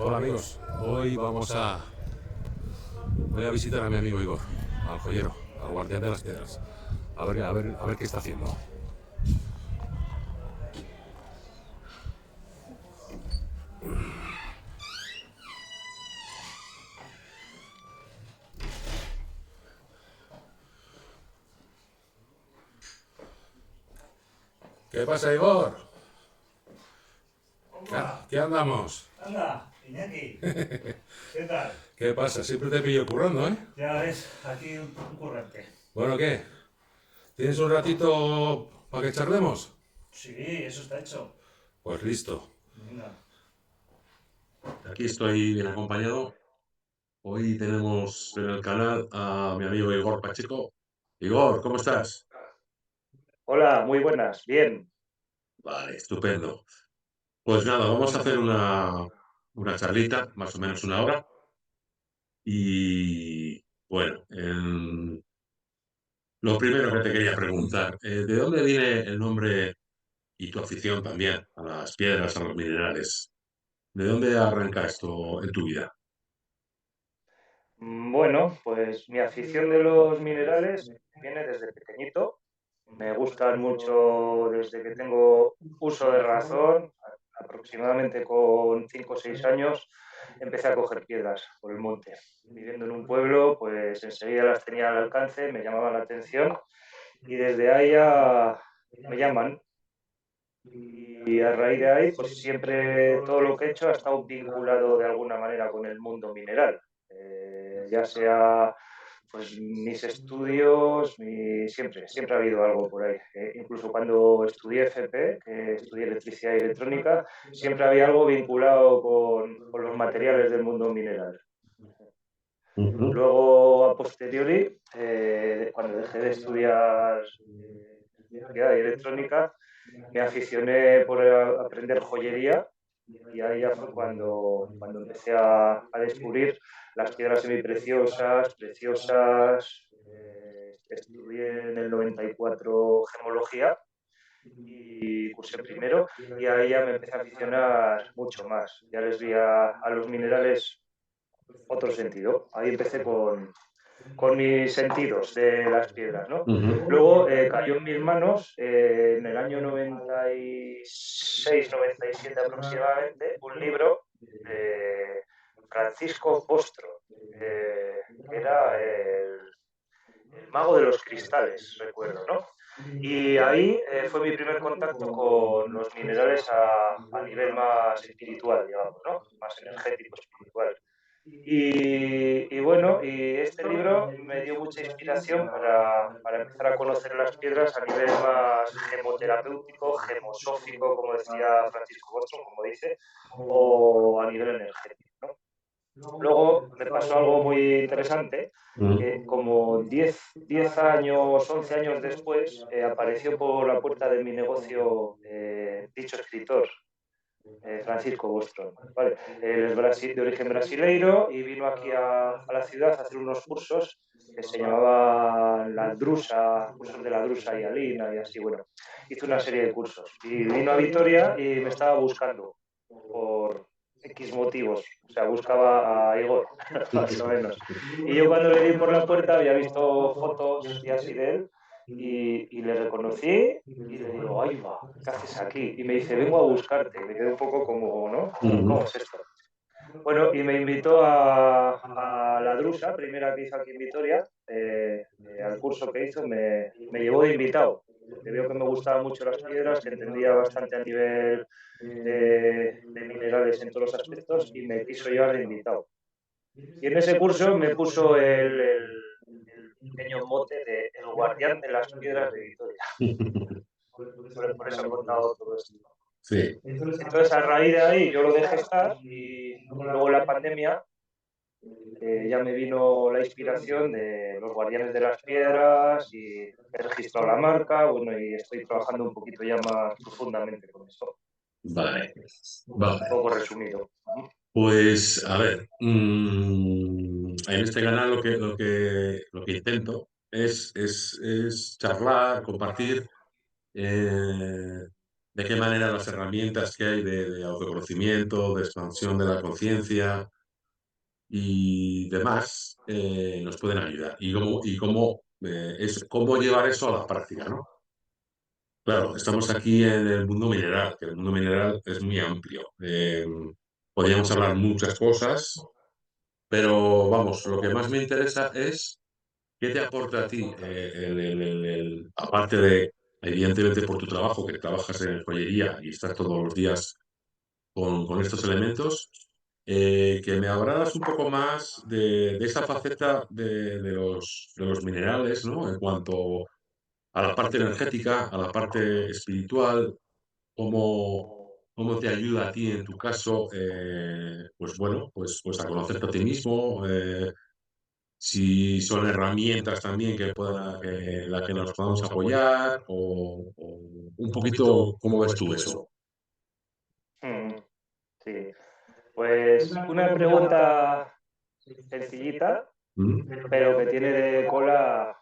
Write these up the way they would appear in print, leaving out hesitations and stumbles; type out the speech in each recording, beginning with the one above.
Hola amigos, voy a visitar a mi amigo Igor, al joyero, al guardián de las piedras. A ver qué está haciendo. ¿Qué pasa, Igor? Hola, ¿Qué andamos? anda, Iñaki, ¿qué tal? ¿Qué pasa? Siempre te pillo currando, ¿eh? Ya ves, aquí un currante. Bueno, ¿qué? ¿Tienes un ratito para que charlemos? Sí, eso está hecho. Pues listo. Venga. Aquí estoy bien acompañado. Hoy tenemos en el canal a mi amigo Igor Pacheco. Igor, ¿cómo estás? Hola, muy buenas, bien. Vale, estupendo. Pues nada, vamos a hacer una charlita, más o menos una hora. Y bueno, lo primero que te quería preguntar, ¿de dónde viene el nombre y tu afición también a las piedras, a los minerales? ¿De dónde arranca esto en tu vida? Bueno, pues mi afición de los minerales viene desde pequeñito. Me gustan mucho desde que tengo uso de razón. Aproximadamente con 5 o 6 años empecé a coger piedras por el monte. Viviendo en un pueblo, pues enseguida las tenía al alcance, me llamaban la atención y desde ahí ya me llaman. Y a raíz de ahí, pues siempre todo lo que he hecho ha estado vinculado de alguna manera con el mundo mineral. Ya sea pues mis estudios, siempre ha habido algo por ahí. Incluso cuando estudié FP, que estudié electricidad y electrónica, siempre había algo vinculado con los materiales del mundo mineral. Ujú. Luego, a posteriori, cuando dejé de estudiar electricidad y electrónica, me aficioné por aprender joyería y ahí ya fue cuando empecé a descubrir las piedras semipreciosas, preciosas. Estudié en el 94 gemología y cursé primero y ahí ya me empecé a aficionar mucho más. Ya les vi a los minerales otro sentido. Ahí empecé con mis sentidos de las piedras, ¿no? Ujú. Luego cayó en mis manos en el año 96, 97 aproximadamente, un libro de Francisco Bostro, que era el mago de los cristales, recuerdo, ¿no? Y ahí fue mi primer contacto con los minerales a nivel más espiritual, digamos, ¿no? Más energético, espiritual. Y bueno, y este libro me dio mucha inspiración para empezar a conocer las piedras a nivel más gemoterapéutico, gemosófico, como decía Francisco Bostrom, como dice, o a nivel energético, ¿no? Luego me pasó algo muy interesante, que como 10 años, 11 años después, apareció por la puerta de mi negocio dicho escritor, Francisco Bostrom. Vale. Él es de origen brasileiro y vino aquí a la ciudad a hacer unos cursos que se llamaban la Drusa, cursos de la Drusa y Alina y así, bueno, hizo una serie de cursos. Y vino a Vitoria y me estaba buscando por X motivos, o sea, buscaba a Igor, más o menos. Y yo cuando le di por la puerta había visto fotos y así de él y le reconocí y le digo, ahí va, ¿qué haces aquí? Y me dice, vengo a buscarte. Y me quedé un poco como, ¿no? ¿Cómo Ujú. es esto? Bueno, y me invitó a la Drusa, primera que hizo aquí en Vitoria, al curso que hizo, me llevó de invitado, porque vio que me gustaban mucho las piedras, que entendía bastante a nivel de minerales en todos los aspectos, y me quiso llevar de invitado. Y en ese curso me puso el pequeño mote de el guardián de las piedras de Vitoria. Por eso he contado todo esto. Sí. Entonces, a raíz de ahí, yo lo dejé estar y luego en la pandemia ya me vino la inspiración de los guardianes de las piedras y he registrado la marca, bueno, y estoy trabajando un poquito ya más profundamente con esto. Vale, Un vale. poco resumido. Pues a ver, en este canal lo que intento es charlar, compartir, de qué manera las herramientas que hay de autoconocimiento, de expansión de la conciencia y demás nos pueden ayudar. Cómo llevar eso a la práctica, ¿no? Claro, estamos aquí en el mundo mineral, que el mundo mineral es muy amplio. Podríamos hablar muchas cosas, pero vamos, lo que más me interesa es qué te aporta a ti, aparte de, evidentemente, por tu trabajo, que trabajas en joyería y estás todos los días con estos elementos, que me hablaras un poco más de esa faceta de los minerales, ¿no? En cuanto a la parte energética, a la parte espiritual, cómo, cómo te ayuda a ti en tu caso, pues bueno, pues a conocerte a ti mismo, si son herramientas también que puedan, la que nos podamos apoyar, o un poquito cómo ves tú eso. Mm, sí, pues una pregunta sencillita, ¿Mm? pero que tiene de cola.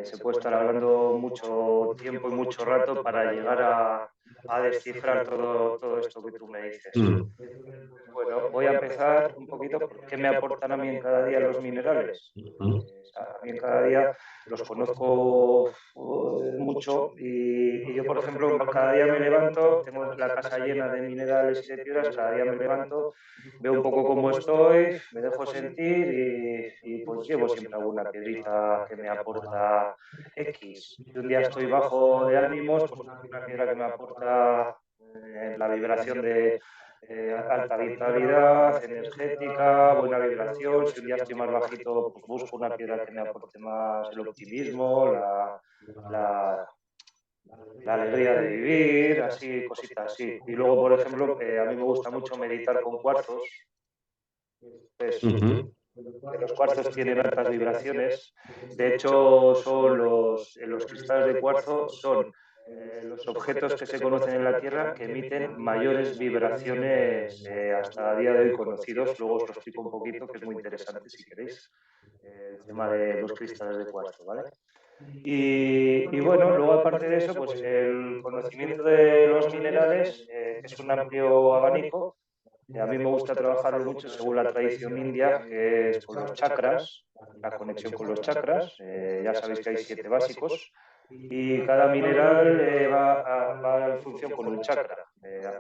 Se puede estar hablando mucho tiempo y mucho rato para llegar a descifrar todo esto que tú me dices. Mm. Bueno, voy a empezar un poquito por qué me aportan a mí en cada día los minerales. Mm. A mí en cada día los conozco mucho y yo, por ejemplo, cada día me levanto, tengo la casa llena de minerales y de piedras, cada día me levanto, veo un poco cómo estoy, me dejo sentir y pues llevo siempre alguna piedrita que me aporta X. Si un día estoy bajo de ánimos, pues una piedra que me aporta la vibración de alta vitalidad, energética, buena vibración. Si un día estoy más bajito, pues busco una piedra que me aporte más el optimismo, la, la alegría de vivir, así, cositas así. Y luego, por ejemplo, a mí me gusta mucho meditar con cuarzos. Pues, Ujú. los cuarzos tienen altas vibraciones. De hecho, son los cristales de cuarzo son los objetos que se conocen en la Tierra que emiten mayores vibraciones hasta el día de hoy conocidos. Luego os lo explico un poquito, que es muy interesante si queréis, el tema de los cristales de cuarzo, ¿vale? Y bueno, luego aparte de eso, pues el conocimiento de los minerales, que es un amplio abanico. A mí me gusta trabajarlo mucho según la tradición india, que es con los chakras, la conexión con los chakras. Ya sabéis que hay 7 básicos y cada mineral va en función con un chakra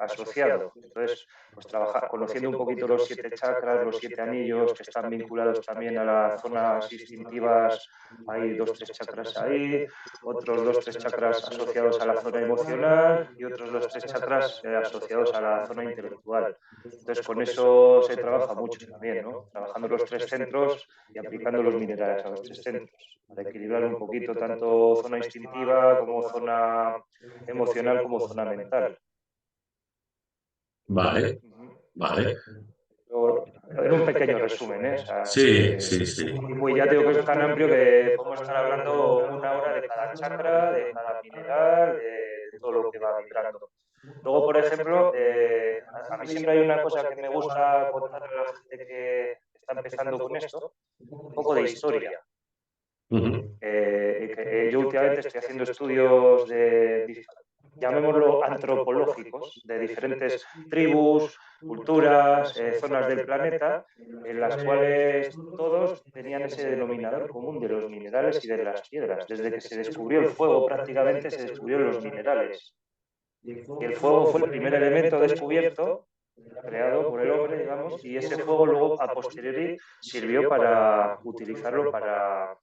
asociado. Entonces, pues trabajar, conociendo un poquito los 7 chakras, los 7 anillos que están vinculados también a las zonas instintivas, hay 2, 3 chakras ahí, otros 2, 3 chakras asociados a la zona emocional y otros 2, 3 chakras asociados a la zona intelectual. Entonces, con eso se trabaja mucho también, ¿no? Trabajando los 3 centros y aplicando los minerales a los 3 centros, para equilibrar un poquito tanto zona instintiva como zona emocional como zona mental. Vale, vale. En un pequeño resumen, ¿eh? O sea, Sí, sí, sí. ya te digo que es tan amplio que podemos estar hablando una hora de cada chakra, de cada mineral, de todo lo que va vibrando. Luego, por ejemplo, a mí siempre hay una cosa que me gusta contar a la gente que está empezando con esto, un poco de historia. Ujú. Yo últimamente estoy haciendo estudios llamémoslo antropológicos, de diferentes tribus, culturas, zonas del planeta, en las cuales todos tenían ese denominador común de los minerales y de las piedras. Desde que se descubrió el fuego prácticamente se descubrieron los minerales. Y el fuego fue el primer elemento descubierto, creado por el hombre, digamos, y ese fuego luego a posteriori sirvió para utilizarlo para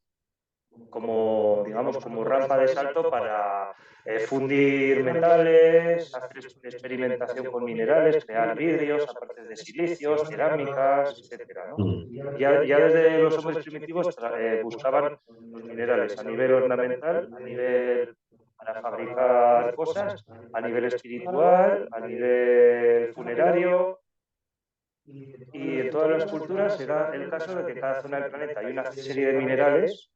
como, digamos, como rampa de salto para fundir metales, hacer experimentación con minerales, crear vidrios, aparte de silicios, cerámicas, etcétera, ¿no? Ya desde los hombres primitivos buscaban los minerales a nivel ornamental, a nivel para fabricar cosas, a nivel espiritual, a nivel funerario, y en todas las culturas se da el caso de que cada zona del planeta hay una serie de minerales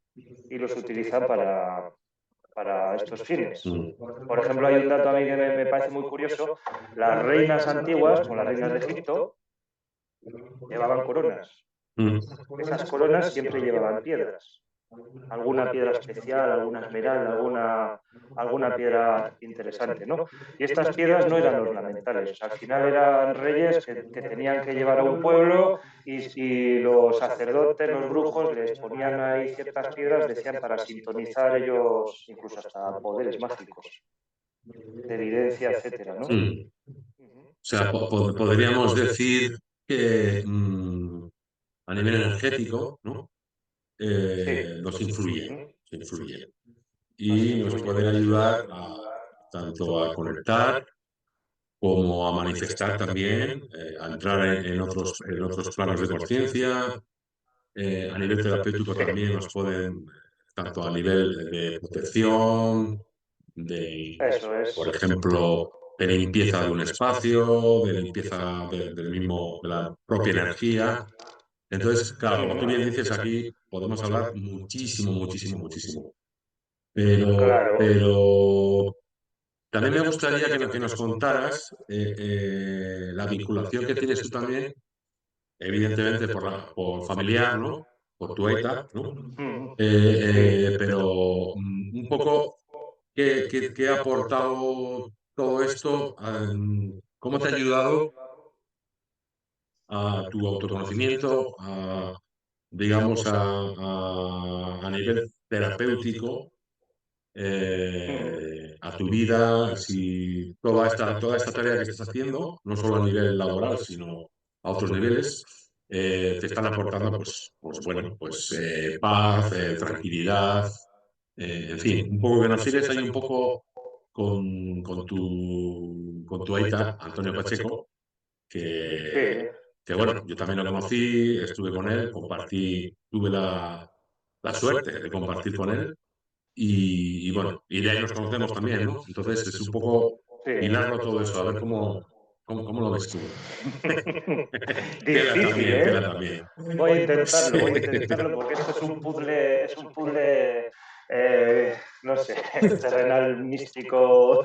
y los utilizan para estos fines. Mm. Por ejemplo, hay un dato a mí que me parece muy curioso. Las reinas antiguas, como las reinas de Egipto, llevaban coronas. Mm. Esas coronas siempre llevaban piedras. alguna piedra especial, alguna esmeralda, alguna piedra interesante, ¿no? Y estas piedras no eran ornamentales, o sea, al final eran reyes que tenían que llevar a un pueblo y los sacerdotes, los brujos, les ponían ahí ciertas piedras, decían, para sintonizar ellos incluso hasta poderes mágicos, de evidencia, etcétera, ¿no? Mm. O sea, podríamos decir que a nivel energético, ¿no? Sí. Nos influye Nos y nos influye. pueden ayudar tanto a conectar como a manifestar también, a entrar en otros planos de conciencia. A nivel terapéutico Sí. también nos pueden, tanto a nivel de protección, Eso por es. ejemplo, de limpieza de un espacio, de limpieza de la propia energía. Entonces, claro, como tú bien dices, aquí podemos hablar muchísimo, muchísimo, muchísimo. Claro. Pero también me gustaría que nos contaras la vinculación que tienes tú también, evidentemente por familiar, ¿no? Por tu ETA, ¿no? Sí. Pero un poco qué ha aportado todo esto, cómo te ha ayudado a tu autoconocimiento, digamos, a nivel terapéutico, a tu vida, si toda esta tarea que estás haciendo, no solo a nivel laboral, sino a otros niveles, te están aportando, paz, tranquilidad, en fin, un poco que nos sigues ahí un poco con tu aita, Antonio Pacheco, Sí. que bueno, yo también lo conocí, estuve con él, tuve la suerte de compartir con él y bueno, y de ahí nos conocemos también, ¿no? Entonces es un poco Sí. hilarlo todo eso, a ver cómo lo ves tú. Tela Difícil, también, ¿eh? tela también. Voy a intentarlo porque esto es un puzzle, no sé, terrenal, místico,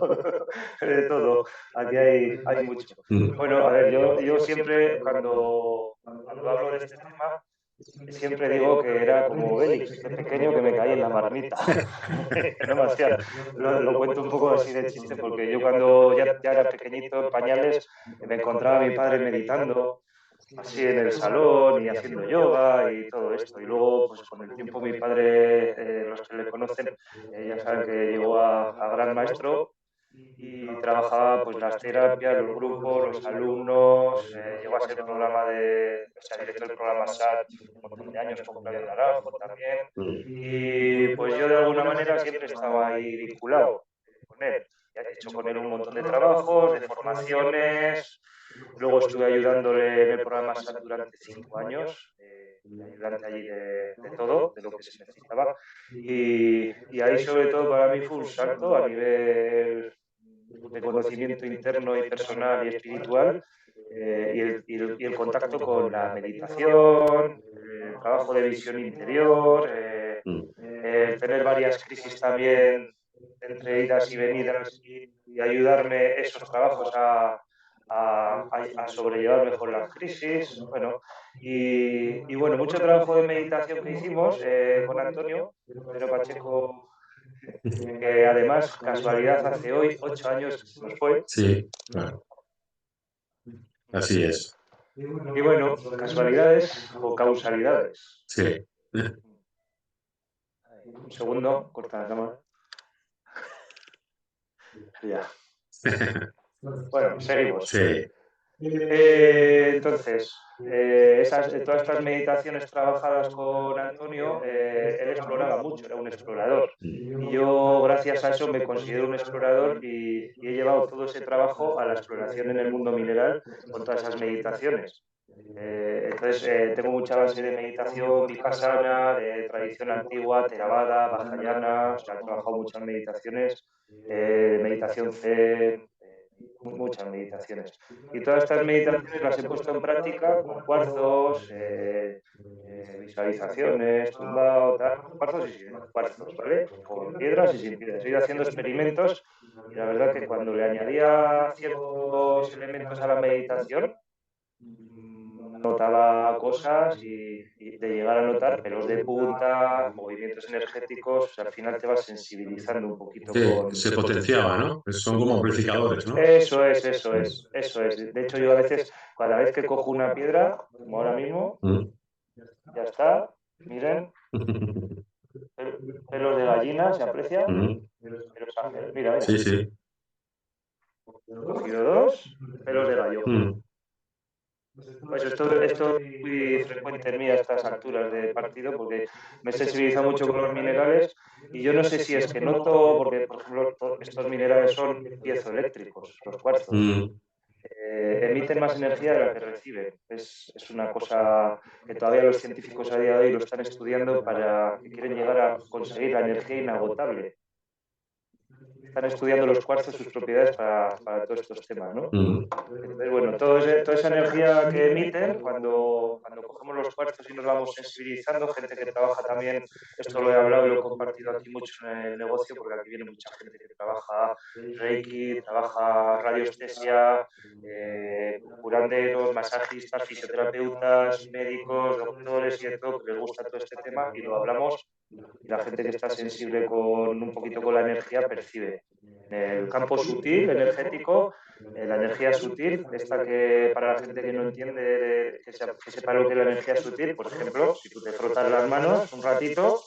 de todo. Aquí hay mucho. Mm. Bueno, a ver, yo siempre cuando hablo de este tema, siempre digo que era como Obélix, de pequeño que me caí en la marmita. No me hacía, lo cuento un poco así de chiste, porque yo cuando ya era pequeñito, en pañales, me encontraba a mi padre meditando así en el salón y haciendo yoga y todo esto. Y luego, pues con el tiempo mi padre, los que le conocen, ya saben que llegó a gran maestro y trabajaba pues las terapias, los grupos, los alumnos, llegó a ser o sea, director del programa SAT un montón de años con Claudio Naranjo también. Y pues yo de alguna manera siempre estaba ahí vinculado con él. He hecho con él un montón de trabajos, de formaciones. Luego estuve ayudándole en el programa SAT durante 5 años, de ayudante allí de todo, de lo que se necesitaba. Y ahí sobre todo para mí fue un salto a nivel de conocimiento interno y personal y espiritual, y el contacto con la meditación, el trabajo de visión interior, el tener varias crisis también entre idas y venidas y ayudarme esos trabajos a sobrellevar mejor las crisis. Bueno, y bueno, mucho trabajo de meditación que hicimos con Antonio Pacheco, que además, casualidad, hace hoy 8 años que se nos fue. Sí, claro, así es. Y bueno, casualidades o causalidades. Sí. Un segundo, corta la cámara. Ya. Bueno, seguimos. Sí. Entonces, todas estas meditaciones trabajadas con Antonio, él exploraba mucho, era un explorador. Y yo, gracias a eso, me considero un explorador y he llevado todo ese trabajo a la exploración en el mundo mineral con todas esas meditaciones. Entonces, tengo mucha base de meditación vipassana, de tradición antigua, Theravada, Vajrayana, o sea, he trabajado muchas meditaciones, de meditación Zen, muchas meditaciones. Y todas estas meditaciones las he puesto en práctica con cuarzos, visualizaciones, tumbado, tal, cuarzos y sin cuarzos, ¿vale? Con piedras y sin piedras. He ido haciendo experimentos y la verdad que cuando le añadía ciertos elementos a la meditación, notaba cosas y de llegar a notar pelos de punta, movimientos energéticos, o sea, al final te vas sensibilizando un poquito con... Se potenciaba, ¿no? Son como amplificadores, ¿no? Eso es. De hecho, yo a veces, cada vez que cojo una piedra, como ahora mismo, Mm. ya está, miren, pelos de gallina, ¿se aprecia? Mm. Pero exagero. Mira, Sí, sí. he cogido dos pelos de gallo. Mm. Pues esto es muy frecuente en mí a estas alturas de partido porque me sensibiliza mucho con los minerales y yo no sé si es que noto, porque por ejemplo estos minerales son piezoeléctricos, los cuarzos, Mm. emiten más energía de la que reciben. Es una cosa que todavía los científicos a día de hoy lo están estudiando para que quieren llegar a conseguir la energía inagotable. Están estudiando los cuarzos, sus propiedades para todos estos temas, ¿no? Mm. Entonces, bueno, toda esa energía que emiten, cuando cogemos los cuarzos y nos vamos sensibilizando, gente que trabaja también, esto lo he hablado y lo he compartido aquí mucho en el negocio, porque aquí viene mucha gente que trabaja Reiki, trabaja radiestesia, curanderos, masajistas, fisioterapeutas, médicos, doctores y de todo, que les gusta todo este tema y lo hablamos y la gente que está sensible con un poquito con la energía percibe. En el campo sutil, energético, la energía sutil, esta que para la gente que no entiende, que sepa lo que es la energía sutil, por ejemplo, si tú te frotas las manos un ratito,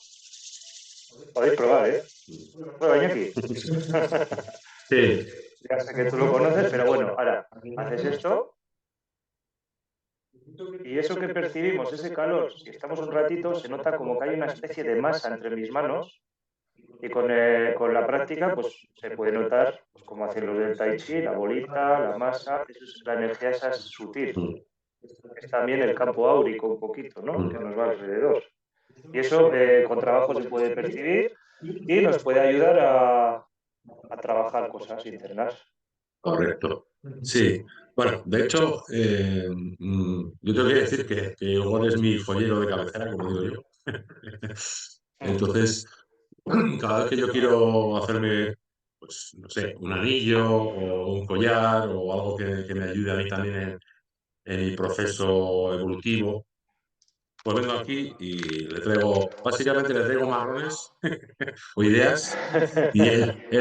podéis probar, ¿eh? Prueba, Iñaki. Sí. Ya sé que tú lo conoces, pero bueno, ahora, haces esto y eso que percibimos, ese calor, si estamos un ratito, se nota como que hay una especie de masa entre mis manos. Y con la práctica, pues se puede notar, pues, como hacen los del Tai Chi, la bolita, la masa, eso es, la energía esa es sutil. Mm. Es también el campo áurico un poquito, ¿no? Que Mm. nos va alrededor. Y eso con trabajo se puede percibir y nos puede ayudar a trabajar cosas internas. Correcto. Sí. Bueno, de hecho, yo tengo que decir que Igor es mi joyero de cabecera, como digo yo. Entonces, cada vez que yo quiero hacerme, pues, no sé, un anillo o un collar o algo que me ayude a mí también en mi proceso evolutivo, pues vengo aquí y básicamente le traigo marrones o ideas y él Sí,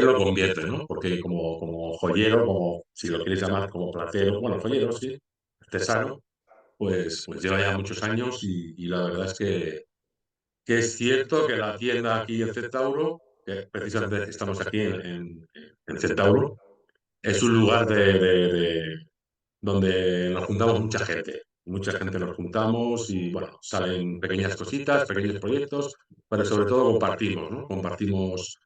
lo convierte, ¿no? Porque como joyero, como si lo quieres llamar como platero, bueno, joyero, sí, artesano, pues lleva ya muchos años y la verdad es que es cierto que la tienda aquí en Centauro, que precisamente estamos aquí en Centauro, es un lugar donde nos juntamos mucha gente. Mucha gente nos juntamos y, bueno, salen pequeñas cositas, pequeños proyectos, pero sobre todo compartimos, ¿no? Compartimos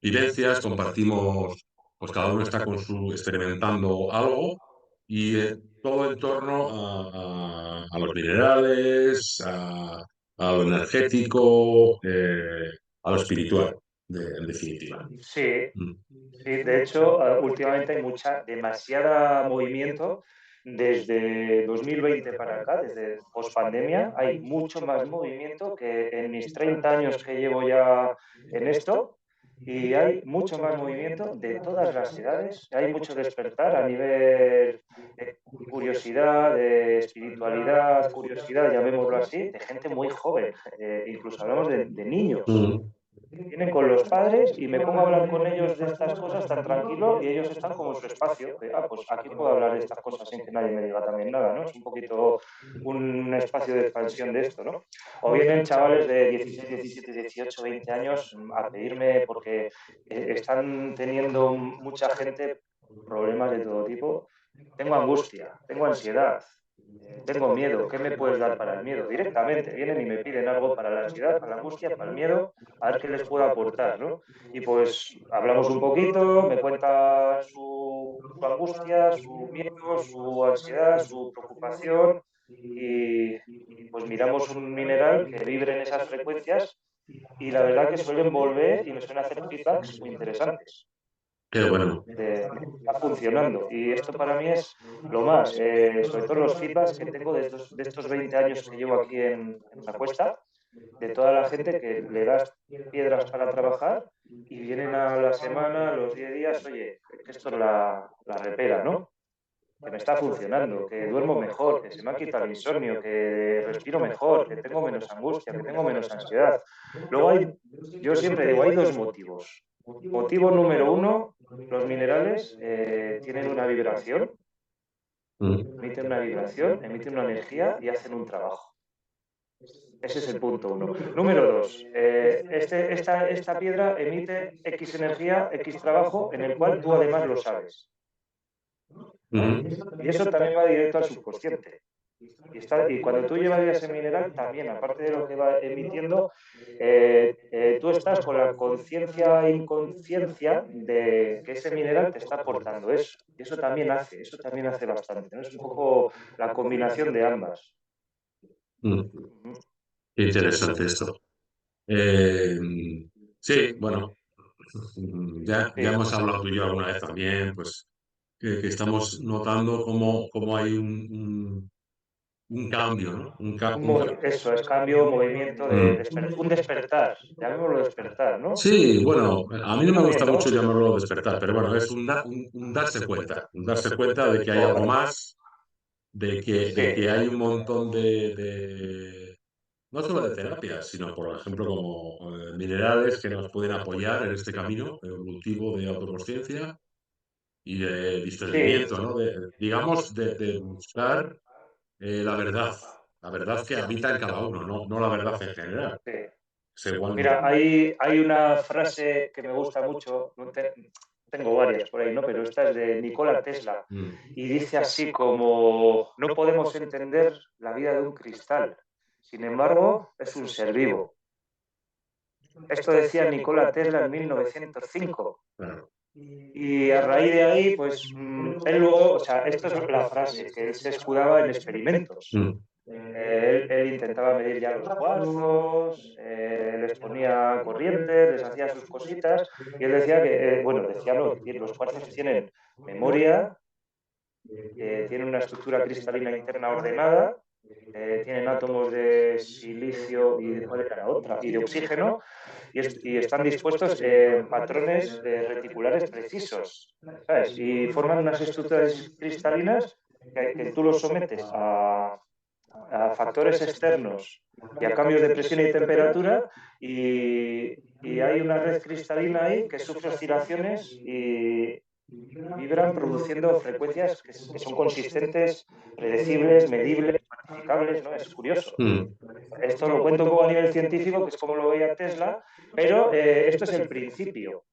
vivencias, compartimos, pues cada uno está experimentando algo y todo en torno a los minerales, a lo energético, a lo espiritual, en definitiva. sí, Mm. sí, de hecho, últimamente hay demasiada movimiento. Desde 2020 para acá, desde pospandemia, hay mucho más movimiento que en mis 30 años que llevo ya en esto. Y hay mucho más movimiento de todas las edades. Hay mucho despertar a nivel de curiosidad, de espiritualidad, curiosidad, llamémoslo así, de gente muy joven. Incluso hablamos de niños Mm. vienen con los padres y me pongo a hablar con ellos de estas cosas tan tranquilo y ellos están como en su espacio. Pues aquí puedo hablar de estas cosas sin que nadie me diga también nada, ¿no? Es un poquito un espacio de expansión de esto, ¿no? O vienen chavales de 16, 17, 18, 20 años a pedirme porque están teniendo mucha gente problemas de todo tipo. Tengo angustia, tengo ansiedad, tengo miedo, ¿qué me puedes dar para el miedo? Directamente vienen y me piden algo para la ansiedad, para la angustia, para el miedo, a ver qué les puedo aportar, ¿no? Y pues hablamos un poquito, me cuenta su angustia, su miedo, su ansiedad, su preocupación y pues miramos un mineral que vibre en esas frecuencias y la verdad que suelen volver y me suelen hacer feedbacks muy interesantes Qué bueno. de que está funcionando. Y esto para mí es lo más, sobre todo los feedbacks que tengo de estos 20 años que llevo aquí en la cuesta, de toda la gente que le das piedras para trabajar y vienen a la semana, a los 10 días, oye, que esto es la repera, ¿no? que me está funcionando, que duermo mejor, que se me ha quitado el insomnio, que respiro mejor, que tengo menos angustia, que tengo menos ansiedad. Luego yo siempre digo, hay dos motivos. Motivo número uno, los minerales tienen una vibración, emiten una vibración, emiten una energía y hacen un trabajo. Ese es el punto uno. Número dos, esta piedra emite X energía, X trabajo, en el cual tú además lo sabes. Y eso también va directo al subconsciente. Y cuando tú llevas ese mineral, también, aparte de lo que va emitiendo, tú estás con la conciencia e inconsciencia de que ese mineral te está aportando eso. Y eso también hace bastante, ¿no? Es un poco la combinación de ambas. Qué interesante esto. Sí, bueno, ya hemos hablado tú y yo alguna vez también, pues que estamos notando cómo hay un cambio, ¿no? Eso es cambio, movimiento, un despertar, llamémoslo despertar, ¿no? Sí, bueno, a mí no me gusta Bien, ¿no? mucho llamarlo despertar, pero bueno, es un darse cuenta de que hay algo más, de que hay un montón no solo de terapias, sino, por ejemplo, como minerales que nos pueden apoyar en este camino evolutivo de autoconsciencia y de discernimiento, ¿no? Digamos, de buscar la verdad que habita en cada uno, no la verdad en general. Sí. Es igual. Mira, hay una frase que me gusta mucho, tengo varias por ahí, ¿no? Pero esta es de Nikola Tesla y dice así como, no podemos entender la vida de un cristal, sin embargo, es un ser vivo. Esto decía Nikola Tesla en 1905. Claro. Y a raíz de ahí, pues él luego, o sea, esto es la frase, que él se escudaba en experimentos. Él intentaba medir ya los cuarzos, les ponía corrientes, les hacía sus cositas, y él decía que, bueno, decía no, que los cuarzos tienen memoria, tienen una estructura cristalina interna ordenada, tienen átomos de silicio y de, ¿cuál era la otra? Y de oxígeno, y están dispuestos en patrones reticulares precisos, ¿sabes? Y forman unas estructuras cristalinas que tú los sometes a factores externos y a cambios de presión y temperatura y hay una red cristalina ahí que sufre oscilaciones y vibran produciendo frecuencias que son consistentes, predecibles, medibles, cuantificables, ¿no? Es curioso. Esto lo cuento un poco a nivel científico, que es como lo veía Tesla, pero esto es el principio.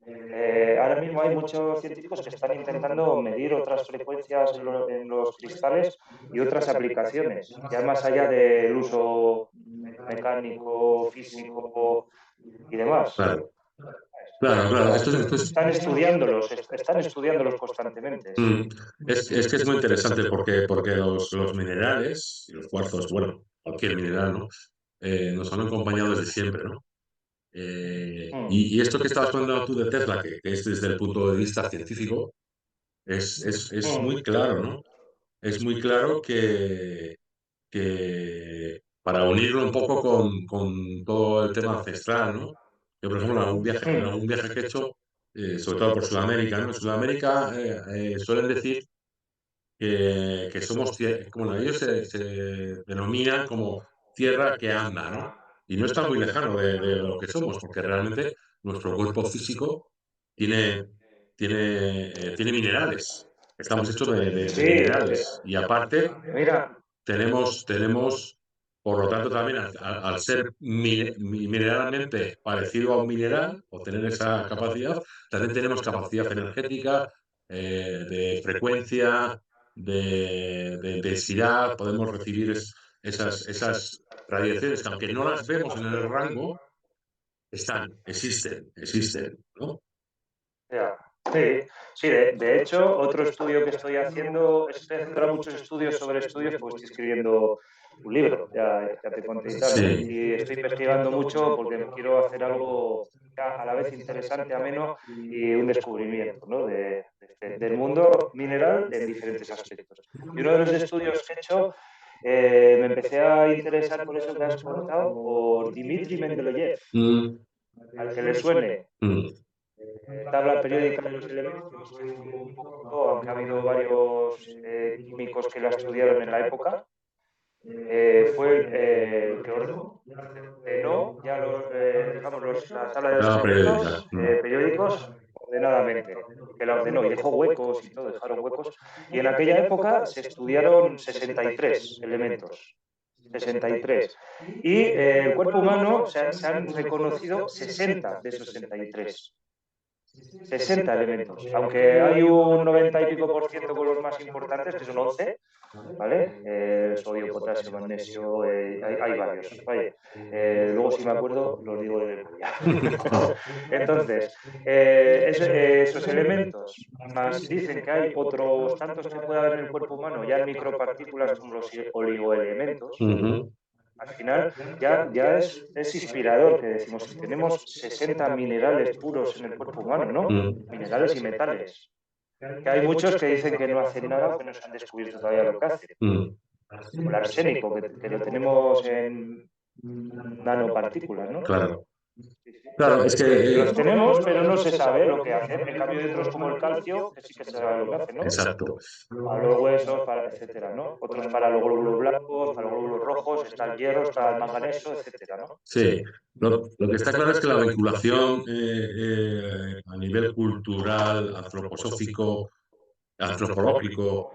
Ahora mismo hay muchos científicos que están intentando medir otras frecuencias en los cristales y otras aplicaciones, ya más allá del uso mecánico, físico y demás. Claro. Claro. Están estudiándolos constantemente. Es que es muy interesante porque los minerales y los cuarzos, bueno, cualquier mineral, ¿no? Nos han acompañado desde siempre, ¿no? Y esto que estabas contando tú de Tesla, que es desde el punto de vista científico, es muy claro, ¿no? Es muy claro que para unirlo un poco con todo el tema ancestral, ¿no? Yo, por ejemplo, en algún viaje que he hecho, sobre todo por Sudamérica, ¿no? En Sudamérica suelen decir que somos, bueno, ellos se denominan como tierra que anda, ¿no? Y no está muy lejano de lo que somos, porque realmente nuestro cuerpo físico tiene, tiene minerales. Estamos hechos de minerales. Y aparte, Mira, tenemos, por lo tanto, también al ser mineralmente parecido a un mineral, o tener esa capacidad, también tenemos capacidad energética, de frecuencia, de intensidad, podemos recibir esas radiaciones que, aunque no las vemos en el rango, existen, ¿no? ya. Sí, de hecho, otro estudio que estoy haciendo, estoy haciendo ahora muchos estudios sobre estudios, pues estoy escribiendo un libro, ya te conté y tal, ¿no? Sí. Y estoy investigando mucho porque quiero hacer algo a la vez interesante, ameno y un descubrimiento, ¿no? Del mundo mineral en diferentes aspectos. Y uno de los estudios que he hecho, me empecé a interesar por eso que has contado, por Dmitry Mendeleev, Mm, al que le suene. mm. tabla periódica de los elementos, un poquito, aunque ha habido varios químicos que la estudiaron en la época, fue el que ordenó ya la tabla de los Tabla periódica. elementos periódicos ordenadamente, que la ordenó y dejó huecos y todo, dejaron huecos. Y en aquella época se estudiaron 63 elementos. 63. Y el cuerpo humano se han reconocido 60 de esos 63. 60 elementos, aunque hay un 90 y pico por ciento con los más importantes, que son 11, ¿vale? Sodio, potasio, magnesio, hay varios, ¿vale? Luego, si me acuerdo, los digo de memoria. Entonces, esos elementos, más dicen que hay otros tantos que puede haber en el cuerpo humano, ya en micropartículas como los oligoelementos. Al final ya es inspirador que decimos, si tenemos 60 minerales puros en el cuerpo humano, ¿no? Minerales y metales. Que hay muchos que dicen que no hacen nada o que no se han descubierto todavía lo que hacen. O el arsénico, que lo tenemos en nanopartículas, ¿no? Claro. Claro, es que... Los tenemos, pero no se sabe lo que hacen. En cambio, hay otros como el calcio, que sí que se sabe lo que hacen, ¿no? Exacto. Para los huesos, etcétera, ¿no? Otros para los glóbulos blancos, para los glóbulos rojos, está el hierro, está el manganeso, etcétera, ¿no? Sí, lo que está claro es que la vinculación a nivel cultural, antroposófico, antropológico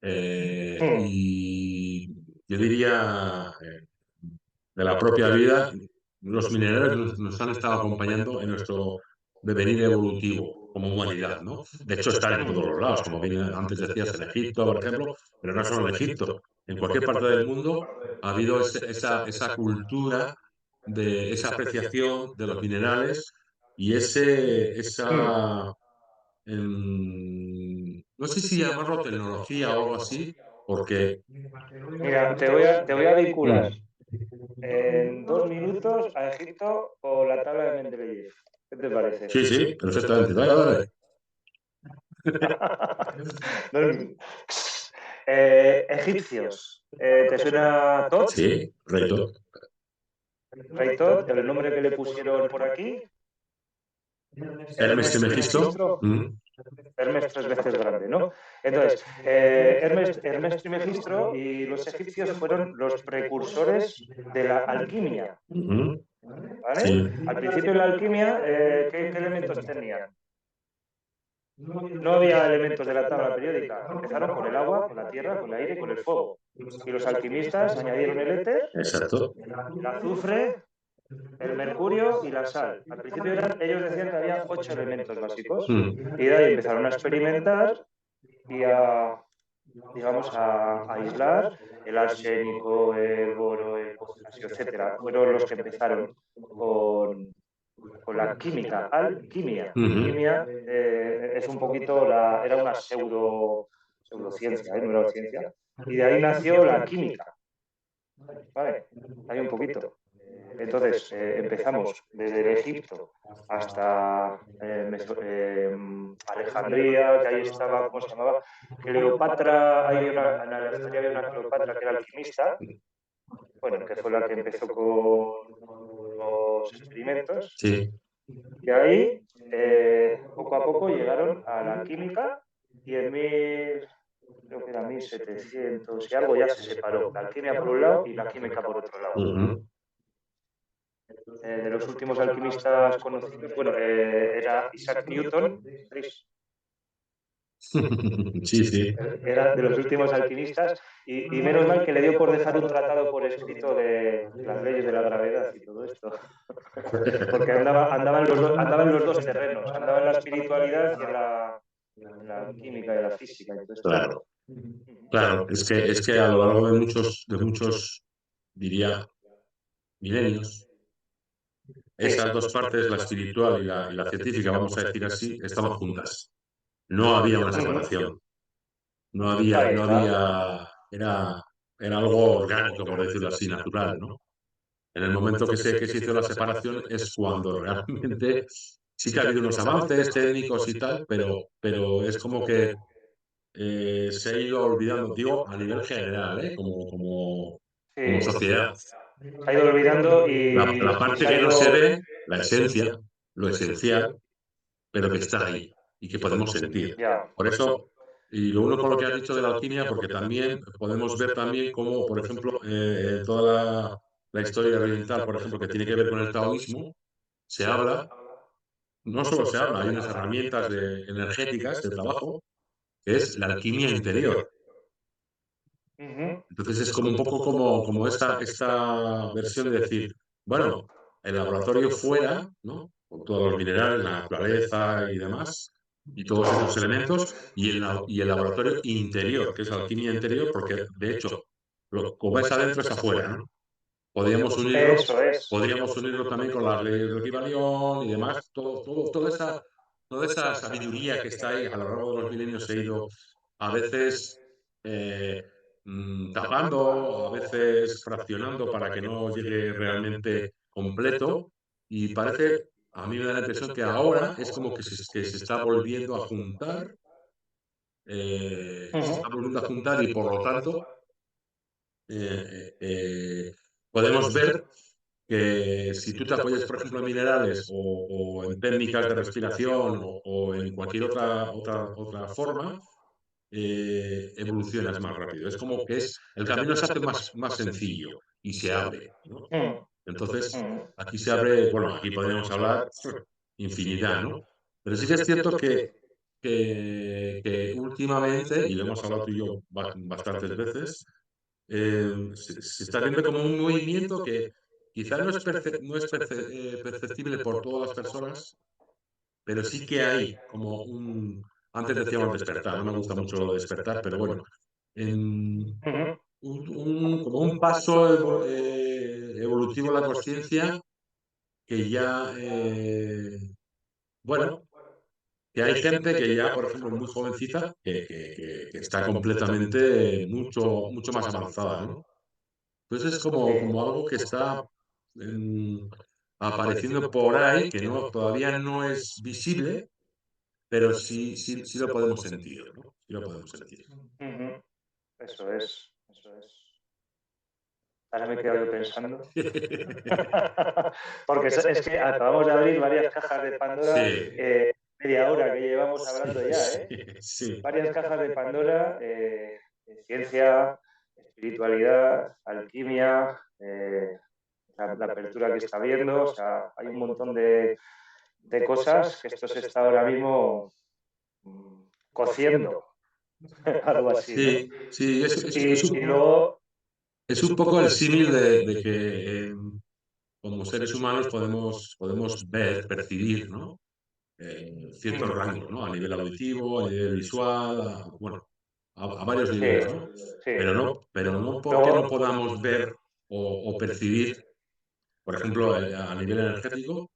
y yo diría de la propia vida, los minerales nos han estado acompañando en nuestro devenir evolutivo como humanidad, ¿no? De hecho, están en todos los lados, como bien antes decías, en Egipto, por ejemplo, pero no solo en Egipto, en cualquier parte del mundo ha habido esa cultura de esa apreciación de los minerales y no sé si llamarlo tecnología o algo así, porque... Mira, te voy a vincular en 2 minutos a Egipto con la tabla de Mendeleev. ¿Qué te parece? Sí, sí, perfectamente. Dale, dale. Egipcios. ¿Te suena Tot? Sí, Rey Tot. Rey Tot, el nombre que le pusieron por aquí. Hermes Trismegisto. Hermes 3 veces grande, ¿no? Entonces, Hermes Trismegisto y los egipcios fueron los precursores de la alquimia. ¿Vale? Sí. Al principio de la alquimia, ¿qué elementos tenían? No había elementos de la tabla periódica. Empezaron con el agua, con la tierra, con el aire y con el fuego. Y los alquimistas añadieron el éter, Exacto. el azufre, el mercurio y la sal. Al principio ellos decían que había 8 elementos básicos. Y de ahí empezaron a experimentar y digamos, a aislar el arsénico, el boro, el potasio, etcétera. Fueron los que empezaron con la química, alquimia. Alquimia es un poquito, era una pseudociencia, no era ciencia. Y de ahí nació la química. ¿Vale? Hay un poquito. Entonces, empezamos desde el Egipto hasta Alejandría, que ahí estaba, ¿cómo se llamaba? Cleopatra, en Alejandría había una Cleopatra que era alquimista, bueno, que fue la que empezó con los experimentos. Sí. Y ahí, poco a poco, llegaron a la química y creo que era 1700 y algo, ya se separó. La alquimia por un lado y la química por otro lado. De los últimos alquimistas conocidos, bueno, era Isaac Newton. Sí, sí. Era de los últimos alquimistas y menos mal que le dio por dejar un tratado por escrito de las leyes de la gravedad y todo esto. Porque andaba en los dos terrenos, andaba en la espiritualidad y en la química y la física. Y todo esto. Claro. Claro, es que a lo largo de muchos, diría, milenios, esas dos partes, la espiritual y la científica, vamos a decir así, estaban juntas. No había una separación. No había, era algo orgánico, por decirlo así, natural, ¿no? En el momento que se hizo la separación es cuando realmente sí que ha habido unos avances técnicos y tal, pero es como que se ha ido olvidando, digo, a nivel general, como sociedad. Se ha ido olvidando y La parte que no se ve, la esencia, lo esencial, pero que está ahí y que podemos sentir. Ya. Por eso, y lo uno con lo que has dicho de la alquimia, porque también podemos ver también cómo, por ejemplo, toda la historia oriental, por ejemplo, que tiene que ver con el taoísmo, se habla, no solo se habla, hay unas herramientas energéticas de trabajo, que es la alquimia interior. Ujú. Entonces es como un poco como esta versión de decir, bueno, el laboratorio fuera, ¿no? Con todos los minerales, la naturaleza y demás, y todos esos elementos, y el laboratorio interior, que es la alquimia interior, porque de hecho, como es adentro es afuera, ¿no? Podríamos unirlo, Eso es. podríamos unirlo también con las leyes del Kybalión y demás, toda esa sabiduría que está ahí a lo largo de los milenios se ha ido a veces eh, tapando, a veces fraccionando para que no llegue realmente completo y parece, a mí me da la impresión que ahora es como que se está volviendo a juntar, se está Ujú. volviendo a juntar y por lo tanto podemos ver que si tú te apoyas, por ejemplo, en minerales o en técnicas de respiración o en cualquier otra forma, evolucionas más rápido. Es como que el camino se hace más sencillo y se abre, ¿no? Mm, Entonces, mm. aquí se abre, bueno, aquí podríamos hablar infinidad, ¿no? Pero sí que es cierto que últimamente, y lo hemos hablado tú y yo bastantes veces, se está viendo como un movimiento que quizás no es perceptible por todas las personas, pero sí que hay como antes decíamos despertar, no me gusta mucho lo de despertar, pero bueno, en Ujú. como un paso evolutivo en la conciencia que ya, bueno, que hay gente que ya, por ejemplo, muy jovencita, que está completamente mucho más avanzada, ¿no? Entonces es como algo que está em, apareciendo por ahí, que todavía no es visible, pero sí lo podemos sentir, ¿no? Sí lo podemos sentir. Ujú. Eso es, eso es. Ahora me he quedado yo pensando. Porque es que acabamos de abrir varias cajas de Pandora, Sí, media hora que llevamos hablando sí, ya, sí, ¿eh? sí, Varias cajas de Pandora, de ciencia, espiritualidad, alquimia, la apertura que está viendo, o sea, hay un montón de cosas que esto se está ahora mismo cociendo, algo así, ¿no? sí, sí, Y luego, es un poco el símil de que como seres humanos podemos ver, percibir, ¿no? Ciertos rangos, ¿no? A nivel auditivo, a nivel visual, bueno, a varios sí, niveles, ¿no? sí. Pero no porque no Luego, podamos ver o percibir, por ejemplo, a nivel energético,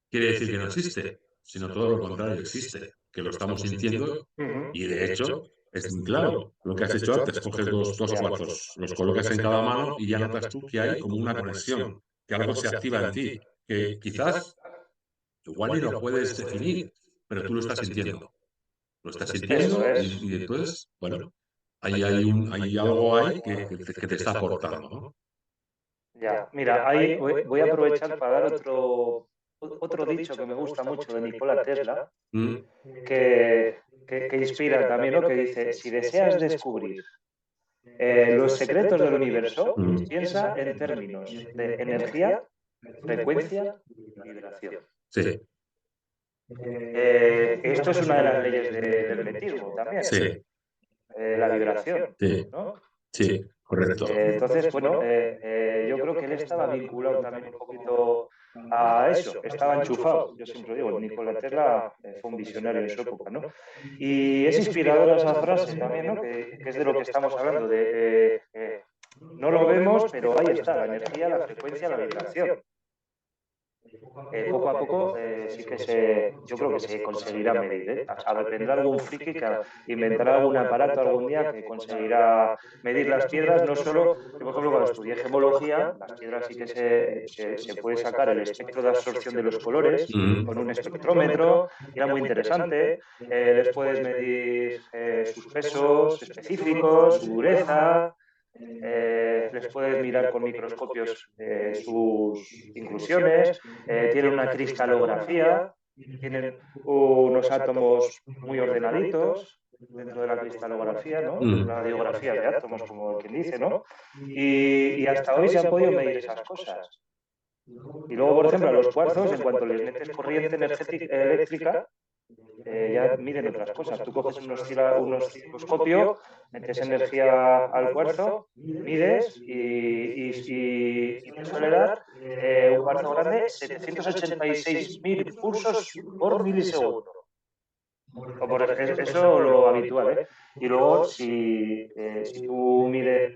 quiere decir que no existe, sino todo lo contrario, existe, que lo estamos sintiendo ujú, y de hecho es muy claro. Lo que has hecho antes, coges dos ya. cuarzos, los colocas en cada mano y ya notas tú que hay como una conexión, que algo se activa en ti, que quizás igual ni lo puedes definir, pero tú lo estás sintiendo. Lo estás Eso sintiendo es. y entonces, bueno, hay algo ahí que te está aportando, ¿no? Ya, mira, ahí voy a aprovechar para dar otro dicho que me gusta mucho de Nikola Tesla, Mm, que inspira también, ¿no? Que dice, si deseas descubrir los secretos del universo, mm. piensa en términos de energía, frecuencia y vibración. Sí, Esto es una de las leyes del hermetismo también, sí, la vibración, sí, ¿no? sí, correcto. Entonces, bueno, yo creo que él estaba vinculado también un poquito a eso, estaba enchufado. Yo siempre digo, Nikola Tesla fue un visionario en su época, ¿no? Y es inspiradora esa frase también, ¿no? Que es de lo que estamos hablando, no lo vemos, pero ahí está, la energía, la frecuencia, la vibración. Poco a poco sí que yo creo que se conseguirá medir. ¿Eh? Vendrá algún friki que inventará algún aparato algún día que conseguirá medir las piedras, no solo, yo por ejemplo cuando estudié gemología, las piedras sí que se puede sacar el espectro de absorción de los colores Mm, con un espectrómetro, y era muy interesante. Les puedes medir sus pesos específicos, su dureza, les puedes mirar con microscopios sus inclusiones, tienen una cristalografía, tienen unos átomos muy ordenaditos dentro de la cristalografía, ¿no? La diografía de átomos, como quien dice, ¿no? Y hasta hoy se han podido medir esas cosas. Y luego, por ejemplo, a los cuarzos, en cuanto les metes corriente eléctrica, ya miden otras cosas. Tú coges un osciloscopio, metes energía al cuarzo, mides y te suele dar un cuarzo grande 786.000 pulsos por milisegundo. Eso lo habitual, ¿eh? Y luego, si tú miras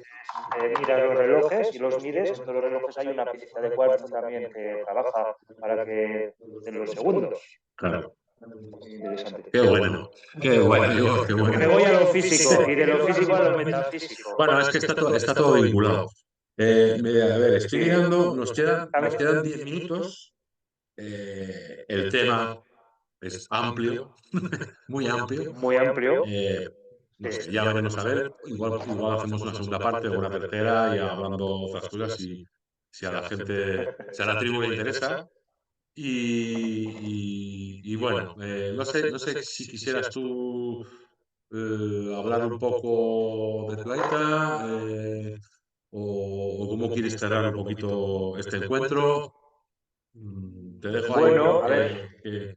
los relojes y los mides, en todos los relojes hay una pieza de cuarzo también que trabaja para que den los segundos. Claro. Muy interesante. Qué bueno, Igor, qué bueno. Me voy a lo físico y de lo físico a lo metafísico. Bueno, es que está todo vinculado. A ver, estoy mirando, nos quedan 10 minutos. El tema es amplio, muy amplio. Muy amplio. No sé, ya veremos a ver. Igual hacemos una segunda parte o una tercera y hablando otras cosas si a la gente, si a la tribu le interesa. Y bueno, no sé si quisieras tú hablar un poco de Flaita o cómo quieres cerrar un poquito este encuentro. Te dejo ahí. Bueno, a ver.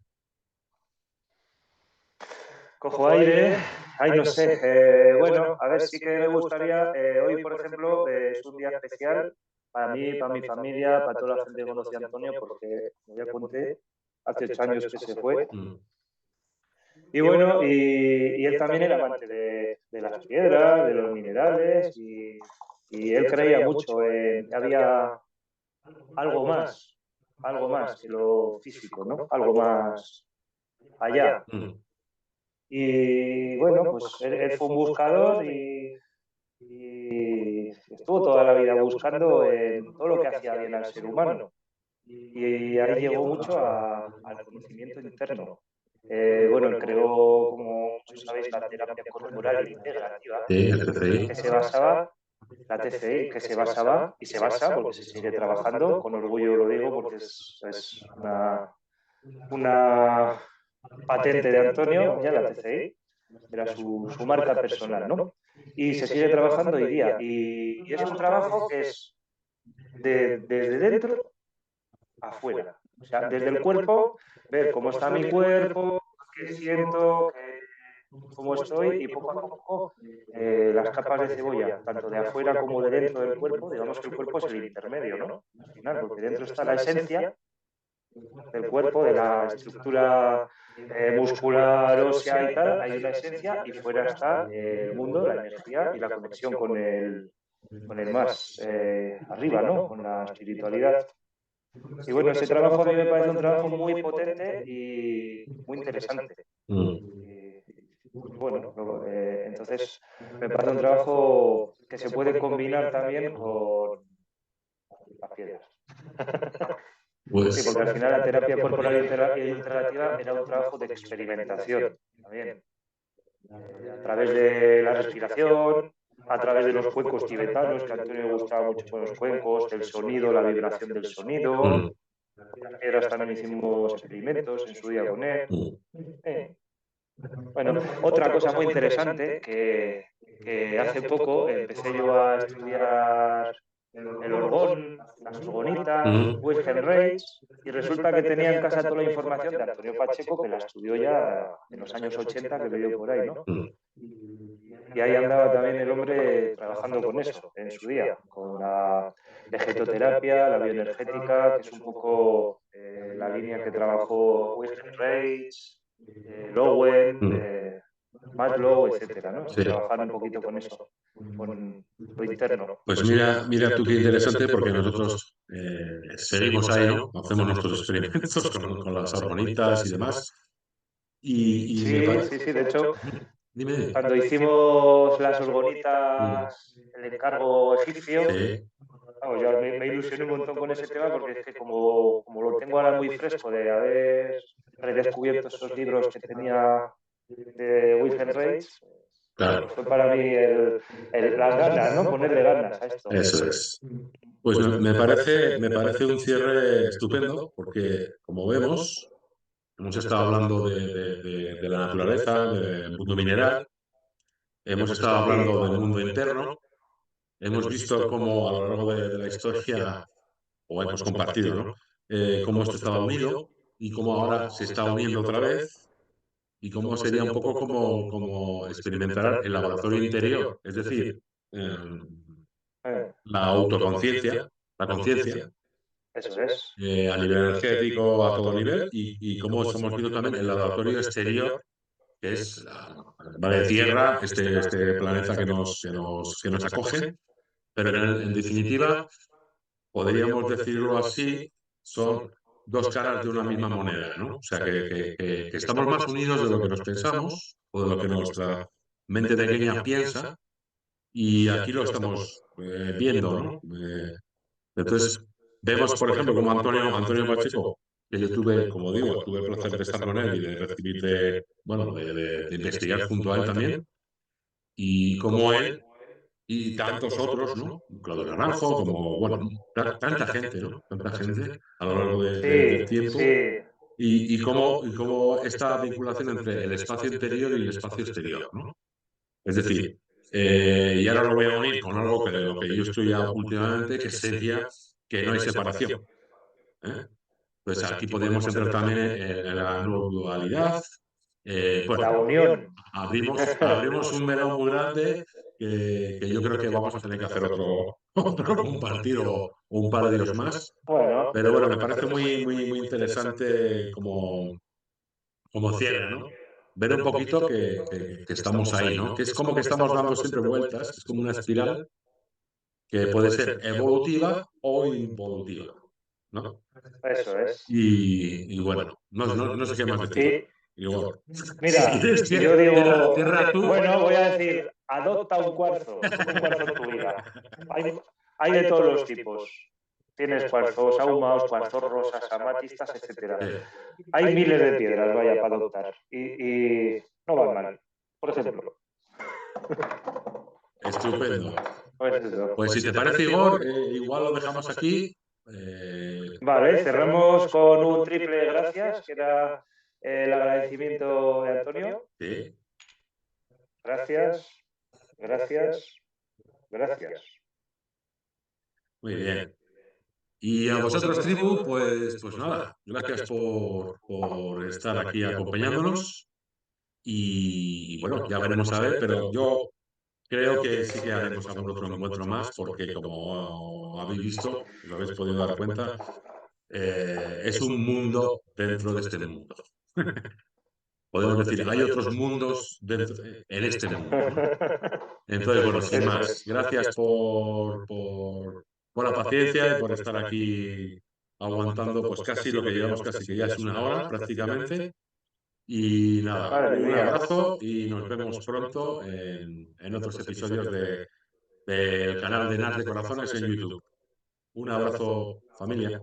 Cojo aire. Ay, no sé. Bueno, a ver, sí que me gustaría. Hoy, por ejemplo, es un día especial para mí, para mi familia, para toda la gente que conoce a Antonio, porque, como ya conté, hace 8 años que se fue. Y bueno, y él también era amante de las piedras, de los minerales, y él creía mucho en que había algo más que lo físico, ¿no? Algo más allá. Y bueno, pues él fue un buscador y estuvo toda la vida buscando en todo lo que hacía bien al ser humano. Y ahí llegó mucho al conocimiento interno. Bueno, él creó, como muchos sabéis, la terapia corporal integrativa, Sí, el TCI. que se basaba, la TCI, que se basaba y se basa, porque se sigue trabajando, con orgullo lo digo, porque es una patente de Antonio, ya la TCI, era su marca personal, ¿no? Y se sigue trabajando hoy día. Y es un trabajo que es desde dentro afuera. O sea, desde el cuerpo, ver cómo está mi cuerpo, qué siento, cómo estoy y poco a poco las capas de cebolla, tanto de afuera como de dentro del cuerpo, digamos que el cuerpo es el intermedio, ¿no? Al final, porque dentro está la esencia del cuerpo, de la estructura muscular, ósea y tal, hay una esencia y fuera está el mundo, la energía y la conexión con el más arriba, ¿no? Con la espiritualidad. Y bueno, ese trabajo a mí me parece un trabajo muy potente y muy interesante. Bueno, entonces me parece un trabajo que se puede combinar también con las piedras. Pues, Sí, porque al final la terapia corporal integrativa era un trabajo de experimentación también. A través de la respiración, a través de los cuencos tibetanos, que a Antonio le gustaba mucho con los cuencos, del sonido, la vibración del sonido. Las piedras también hicimos experimentos en su día con él. Bueno, otra cosa muy interesante que hace poco empecé yo a estudiar el orgón, las orgonitas, Wilhelm Reich, y resulta que tenía en casa toda la información de Antonio Pacheco, que la estudió ya en los años 80, que le dio por ahí, ¿no? Y ahí andaba también el hombre trabajando con eso en su día, con la vegetoterapia, la bioenergética, que es un poco la línea que trabajó Wilhelm Reich, Lowen, Maslow, etcétera, ¿no? Sí. Trabajar un poquito con eso, con lo interno. Pues mira tú qué interesante, porque nosotros seguimos ahí, ¿no? Hacemos nuestros experimentos con las hormonitas y demás. Y me Sí, parece. sí, sí, de hecho, Dime. cuando hicimos las orgonitas, el encargo egipcio, Sí. vamos, yo me ilusioné un montón con ese tema porque es que como lo tengo ahora muy fresco de haber redescubierto esos libros que tenía de Wilhelm Reich, Claro. fue para mí las ganas, ¿no? Ponerle ganas a esto. Eso es. Pues me parece un cierre estupendo, porque como vemos, hemos estado hablando de la naturaleza, del mundo mineral, hemos estado hablando del mundo interno, hemos visto cómo a lo largo de la historia, o hemos compartido, ¿no? Cómo esto estaba unido y cómo ahora se está uniendo otra vez y cómo sería un poco como experimentar el laboratorio interior, es decir, eh, la autoconciencia, la conciencia, Eso es. a nivel energético, a todo nivel, y cómo estamos viendo también el laboratorio exterior, que es la madre Tierra, este planeta que nos acoge, pero en definitiva, podríamos decirlo así, son dos caras de una misma moneda, ¿no? O sea, que estamos más unidos de lo que nos pensamos o de lo que nuestra mente pequeña piensa, y aquí lo estamos viendo, ¿no? Entonces, vemos, por ejemplo, como Antonio Pacheco, que yo tuve, como digo, tuve el placer de estar con él y de recibir bueno, de investigar junto a él también, y como él y tantos otros, ¿no? Claudio Naranjo, como, bueno, tanta gente, ¿no? Tanta gente a lo largo del Sí, tiempo, sí, y cómo esta vinculación entre el espacio interior y el espacio exterior, ¿no? Es decir, y ahora lo voy a unir con algo que de lo que yo estoy ya últimamente, que sería que no hay separación, ¿eh? Pues aquí podríamos entrar también en la no dualidad. la Bueno, unión. abrimos un melón muy grande que yo creo que vamos a tener que hacer otro compartir o un par de ellos más. Bueno, Pero bueno, me parece muy, muy, muy interesante como cierre, ¿no? Ver un poquito que estamos ahí, ¿no? Que es como que estamos dando siempre vueltas, es como una espiral que puede ser evolutiva o involutiva, ¿no? eso es. Y bueno, no sé qué más decir. Y Igor, si mira, quieres, yo digo, cierra tú. bueno, voy a decir, adopta un cuarzo, pon un cuarzo en tu vida. Hay de todos los tipos. Tienes cuarzos ahumados, cuarzos rosas, amatistas, etcétera. Hay miles de piedras, vaya, para adoptar. Y no van mal. Por ejemplo. Estupendo. Pues eso. Pues si te parece, Igor, igual lo dejamos aquí. Vale, cerramos con un triple gracias, que era el agradecimiento de Antonio. Sí. Gracias, gracias, gracias. Muy bien. Y a vosotros, tribu, pues nada, gracias por estar aquí acompañándonos. Y bueno, ya veremos a ver, pero yo creo que sí que haremos algún otro encuentro más, porque como habéis visto, y lo habéis podido dar cuenta, es un mundo dentro de este mundo. Podemos decir, hay otros mundos en este mundo, ¿no? Entonces, bueno, sin Eso más, es. gracias por la paciencia y por estar aquí aguantando pues casi lo que llevamos, casi que ya es una hora prácticamente. Y nada, Madre un mía. abrazo y nos vemos pronto en otros episodios del canal de Nas de Corazones en YouTube. Un abrazo, familia.